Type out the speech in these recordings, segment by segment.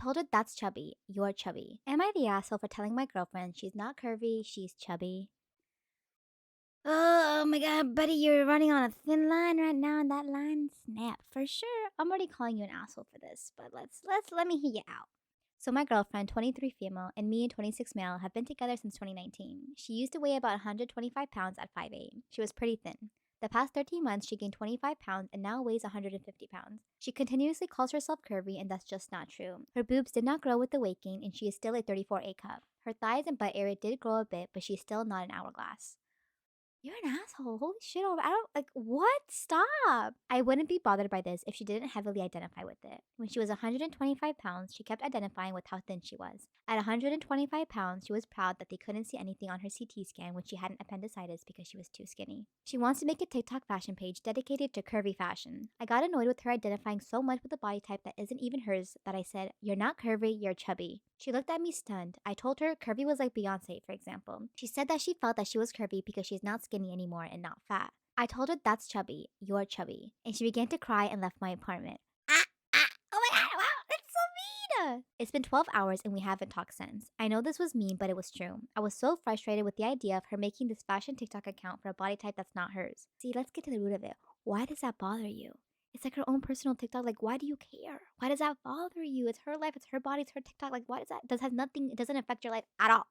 Told her that's chubby. You're chubby. Am I the asshole for telling my girlfriend she's not curvy, she's chubby? Oh my god, buddy, you're running on a thin line right now, and that line snap for sure. I'm already calling you an asshole for this, but let me hear you out. So my girlfriend, 23 female, and me, 26 male, have been together since 2019. She used to weigh about 125 pounds at 5'8". She was pretty thin. The past 13 months, she gained 25 pounds and now weighs 150 pounds. She continuously calls herself curvy, and that's just not true. Her boobs did not grow with the weight gain, and she is still a 34A cup. Her thighs and butt area did grow a bit, but she's still not an hourglass. You're an asshole. Holy shit. I don't like what? Stop. I wouldn't be bothered by this if she didn't heavily identify with it. When she was 125 pounds, she kept identifying with how thin she was. At 125 pounds, she was proud that they couldn't see anything on her CT scan when she had an appendicitis because she was too skinny. She wants to make a TikTok fashion page dedicated to curvy fashion. I got annoyed with her identifying so much with a body type that isn't even hers that I said, "You're not curvy, you're chubby." She looked at me stunned. I told her curvy was like Beyonce, for example. She said that she felt that she was curvy because she's not skinny anymore and not fat. I told her that's chubby, you're chubby. And she began to cry and left my apartment. Oh my god, wow, that's so mean! It's been 12 hours and we haven't talked since. I know this was mean, but it was true. I was so frustrated with the idea of her making this fashion TikTok account for a body type that's not hers. See, let's get to the root of it. Why does that bother you? It's like her own personal TikTok. Like, why do you care? Why does that bother you? It's her life, it's her body, it's her TikTok. Like, why does that? Does has nothing. It doesn't affect your life at all.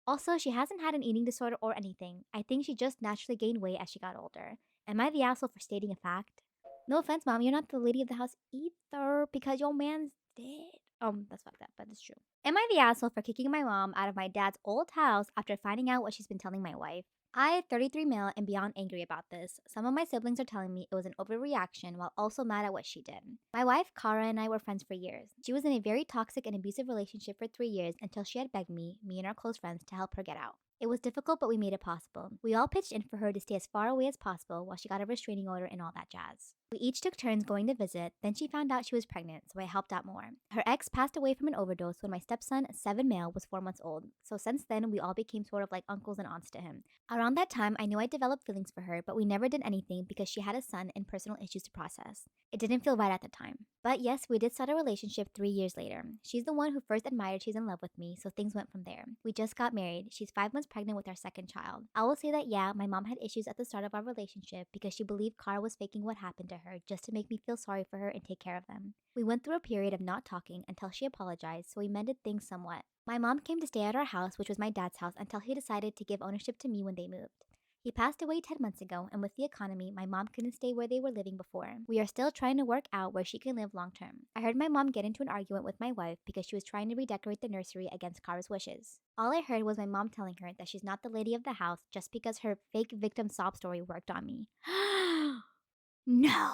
Also, she hasn't had an eating disorder or anything. I think she just naturally gained weight as she got older. Am I the asshole for stating a fact? No offense, mom. You're not the lady of the house either because your man's dead. That's fucked up, but it's true. Am I the asshole for kicking my mom out of my dad's old house after finding out what she's been telling my wife? I, 33 male, am beyond angry about this. Some of my siblings are telling me it was an overreaction while also mad at what she did. My wife, Kara, and I were friends for years. She was in a very toxic and abusive relationship for 3 years until she had begged me and our close friends to help her get out. It was difficult, but we made it possible. We all pitched in for her to stay as far away as possible while she got a restraining order and all that jazz. We each took turns going to visit, then she found out she was pregnant, so I helped out more. Her ex passed away from an overdose when my stepson, 7 male, was 4 months old, so since then we all became sort of like uncles and aunts to him. Around that time, I knew I developed feelings for her, but we never did anything because she had a son and personal issues to process. It didn't feel right at the time. But yes, we did start a relationship 3 years later. She's the one who first admired she's in love with me, so things went from there. We just got married. She's 5 months pregnant with our second child. I will say that yeah, my mom had issues at the start of our relationship because she believed Kara was faking what happened to her just to make me feel sorry for her and take care of them. We went through a period of not talking until she apologized, so we mended things somewhat. My mom came to stay at our house, which was my dad's house, until he decided to give ownership to me when they moved. He passed away 10 months ago, and with the economy, my mom couldn't stay where they were living before. We are still trying to work out where she can live long term. I heard my mom get into an argument with my wife because she was trying to redecorate the nursery against Kara's wishes. All I heard was my mom telling her that she's not the lady of the house just because her fake victim sob story worked on me. No.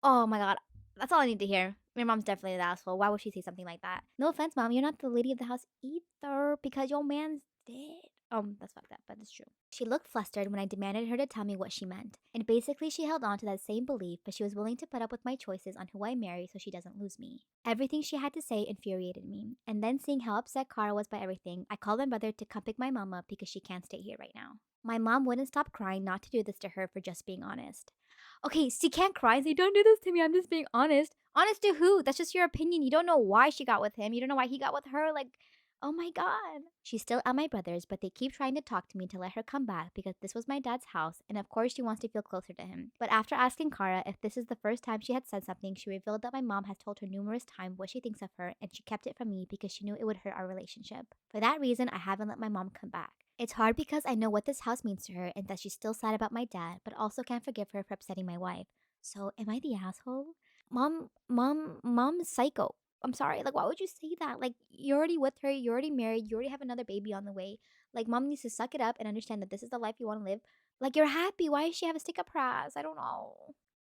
Oh my god. That's all I need to hear. Your mom's definitely the asshole. Why would she say something like that? No offense, mom. You're not the lady of the house either because your man's dead. That's fucked up, but it's true. She looked flustered when I demanded her to tell me what she meant. And basically, she held on to that same belief, but she was willing to put up with my choices on who I marry so she doesn't lose me. Everything she had to say infuriated me. And then seeing how upset Kara was by everything, I called my brother to come pick my mom up because she can't stay here right now. My mom wouldn't stop crying not to do this to her for just being honest. Okay, she can't cry and say, "Don't do this to me, I'm just being honest." Honest to who? That's just your opinion. You don't know why she got with him. You don't know why he got with her. Like, oh my god. She's still at my brother's, but they keep trying to talk to me to let her come back because this was my dad's house, and of course she wants to feel closer to him. But after asking Kara if this is the first time she had said something, she revealed that my mom has told her numerous times what she thinks of her, and she kept it from me because she knew it would hurt our relationship. For that reason, I haven't let my mom come back. It's hard because I know what this house means to her and that she's still sad about my dad, but also can't forgive her for upsetting my wife. So, am I the asshole? Mom's psycho. I'm sorry. Like, why would you say that? Like, you're already with her, you're already married, you already have another baby on the way. Like, mom needs to suck it up and understand that this is the life you want to live. Like, you're happy. Why does she have a stick up her ass? I don't know.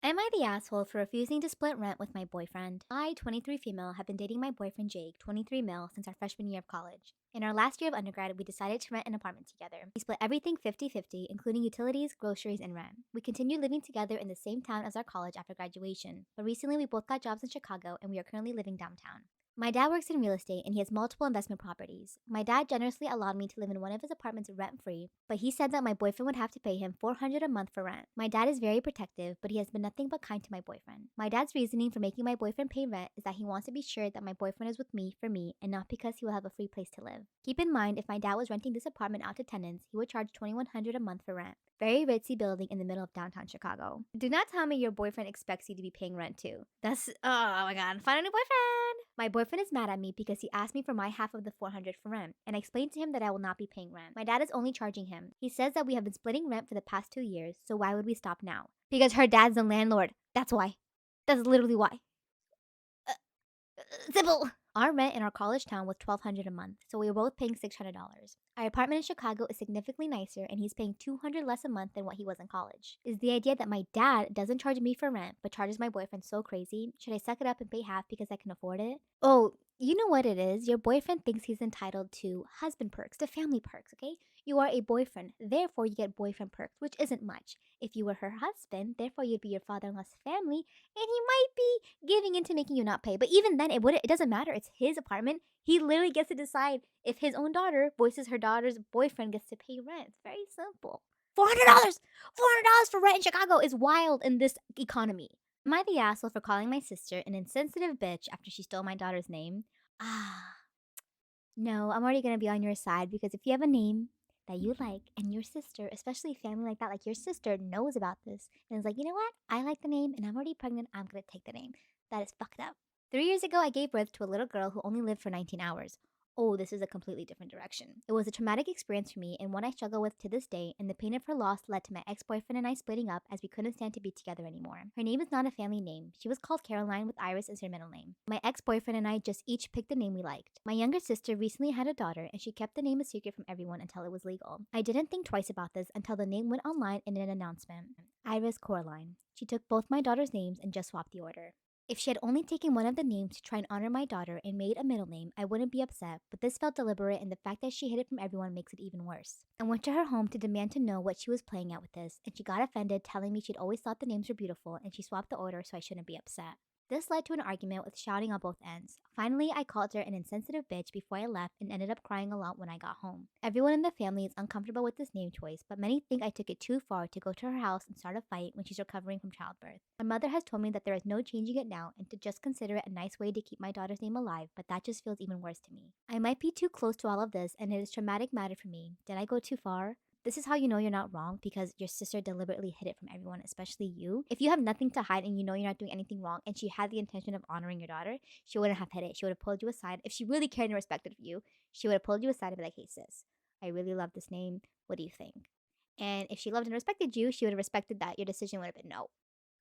Am I the asshole for refusing to split rent with my boyfriend? I, 23 female, have been dating my boyfriend Jake, 23 male, since our freshman year of college. In our last year of undergrad, we decided to rent an apartment together. We split everything 50-50, including utilities, groceries, and rent. We continued living together in the same town as our college after graduation, but recently we both got jobs in Chicago and we are currently living downtown. My dad works in real estate and he has multiple investment properties. My dad generously allowed me to live in one of his apartments rent-free, but he said that my boyfriend would have to pay him $400 a month for rent. My dad is very protective, but he has been nothing but kind to my boyfriend. My dad's reasoning for making my boyfriend pay rent is that he wants to be sure that my boyfriend is with me for me and not because he will have a free place to live. Keep in mind, if my dad was renting this apartment out to tenants, he would charge $2,100 a month for rent. Very ritzy building in the middle of downtown Chicago. Do not tell me your boyfriend expects you to be paying rent too. Oh my god, find a new boyfriend! My boyfriend is mad at me because he asked me for my half of the $400 for rent, and I explained to him that I will not be paying rent. My dad is only charging him. He says that we have been splitting rent for the past 2 years, so why would we stop now? Because her dad's the landlord. That's why. That's literally why. Simple. Our rent in our college town was $1,200 a month, so we were both paying $600. Our apartment in Chicago is significantly nicer, and he's paying $200 less a month than what he was in college. Is the idea that my dad doesn't charge me for rent, but charges my boyfriend so crazy? Should I suck it up and pay half because I can afford it? Oh, you know what it is? Your boyfriend thinks he's entitled to husband perks, to family perks, okay? You are a boyfriend, therefore you get boyfriend perks, which isn't much. If you were her husband, therefore you'd be your father-in-law's family, and he might be giving into making you not pay. But even then, it doesn't matter. It's his apartment. He literally gets to decide if his own daughter voices her daughter's boyfriend gets to pay rent. It's very simple. $400! $400 for rent in Chicago is wild in this economy. Am I the asshole for calling my sister an insensitive bitch after she stole my daughter's name? No, I'm already gonna be on your side because if you have a name that you like and your sister, especially family like that, like your sister knows about this and is like, you know what? I like the name and I'm already pregnant. I'm gonna take the name. That is fucked up. 3 years ago, I gave birth to a little girl who only lived for 19 hours. Oh, this is a completely different direction. It was a traumatic experience for me and one I struggle with to this day, and the pain of her loss led to my ex-boyfriend and I splitting up as we couldn't stand to be together anymore. Her name is not a family name. She was called Caroline with Iris as her middle name. My ex-boyfriend and I just each picked the name we liked. My younger sister recently had a daughter and she kept the name a secret from everyone until it was legal. I didn't think twice about this until the name went online in an announcement. Iris Coraline. She took both my daughter's names and just swapped the order. If she had only taken one of the names to try and honor my daughter and made a middle name, I wouldn't be upset, but this felt deliberate and the fact that she hid it from everyone makes it even worse. I went to her home to demand to know what she was playing at with this, and she got offended, telling me she'd always thought the names were beautiful and she swapped the order so I shouldn't be upset. This led to an argument with shouting on both ends. Finally, I called her an insensitive bitch before I left and ended up crying a lot when I got home. Everyone in the family is uncomfortable with this name choice, but many think I took it too far to go to her house and start a fight when she's recovering from childbirth. My mother has told me that there is no changing it now and to just consider it a nice way to keep my daughter's name alive, but that just feels even worse to me. I might be too close to all of this and it is traumatic matter for me. Did I go too far? This is how you know you're not wrong, because your sister deliberately hid it from everyone, especially you. If you have nothing to hide and you know you're not doing anything wrong and she had the intention of honoring your daughter, she wouldn't have hid it. She would have pulled you aside. If she really cared and respected you, she would have pulled you aside and be like, hey sis, I really love this name. What do you think? And if she loved and respected you, she would have respected that. Your decision would have been no.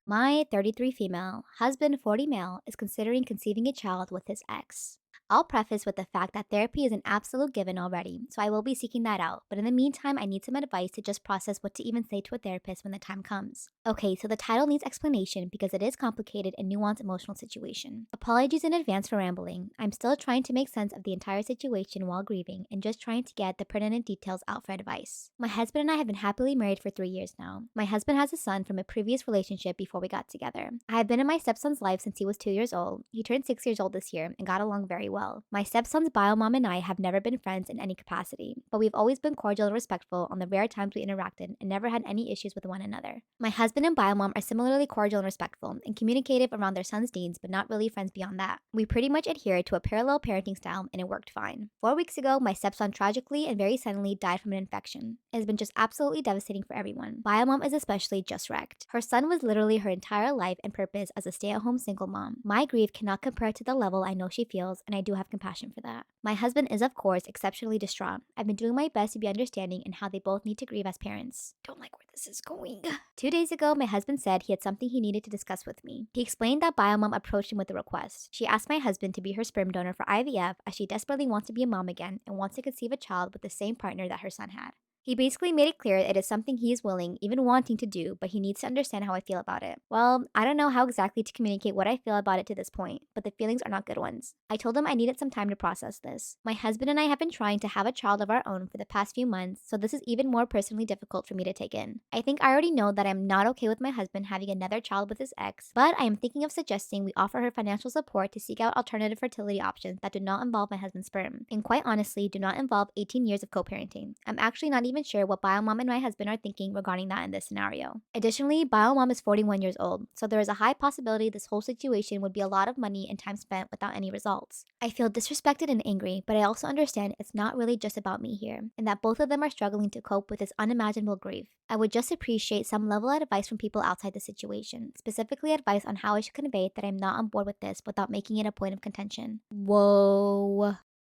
My 33 female, husband 40 male, is considering conceiving a child with his ex. I'll preface with the fact that therapy is an absolute given already, so I will be seeking that out. But in the meantime, I need some advice to just process what to even say to a therapist when the time comes. Okay, so the title needs explanation because it is complicated and nuanced emotional situation. Apologies in advance for rambling. I'm still trying to make sense of the entire situation while grieving and just trying to get the pertinent details out for advice. My husband and I have been happily married for 3 years now. My husband has a son from a previous relationship before we got together. I have been in my stepson's life since he was 2 years old. He turned 6 years old this year and got along very well. My stepson's bio mom and I have never been friends in any capacity, but we've always been cordial and respectful on the rare times we interacted and never had any issues with one another. My husband and bio mom are similarly cordial and respectful and communicative around their son's needs, but not really friends beyond that. We pretty much adhere to a parallel parenting style and it worked fine. 4 weeks ago, my stepson tragically and very suddenly died from an infection. It has been just absolutely devastating for everyone. Bio mom is especially just wrecked. Her son was literally her entire life and purpose as a stay-at-home single mom. My grief cannot compare to the level I know she feels, and I do have compassion for that. My husband is, of course, exceptionally distraught. I've been doing my best to be understanding in how they both need to grieve as parents. Don't like where this is going. 2 days ago, my husband said he had something he needed to discuss with me. He explained that Biomom approached him with a request. She asked my husband to be her sperm donor for IVF as she desperately wants to be a mom again and wants to conceive a child with the same partner that her son had. He basically made it clear it is something he is willing, even wanting to do, but he needs to understand how I feel about it. Well, I don't know how exactly to communicate what I feel about it to this point, but the feelings are not good ones. I told him I needed some time to process this. My husband and I have been trying to have a child of our own for the past few months, so this is even more personally difficult for me to take in. I think I already know that I'm not okay with my husband having another child with his ex, but I am thinking of suggesting we offer her financial support to seek out alternative fertility options that do not involve my husband's sperm, and quite honestly, do not involve 18 years of co-parenting. I'm actually not even sure what Biomom and my husband are thinking regarding that in this scenario. Additionally, Biomom is 41 years old, so there is a high possibility this whole situation would be a lot of money and time spent without any results. I feel disrespected and angry, but I also understand it's not really just about me here, and that both of them are struggling to cope with this unimaginable grief. I would just appreciate some level of advice from people outside the situation, specifically advice on how I should convey that I'm not on board with this without making it a point of contention. Whoa.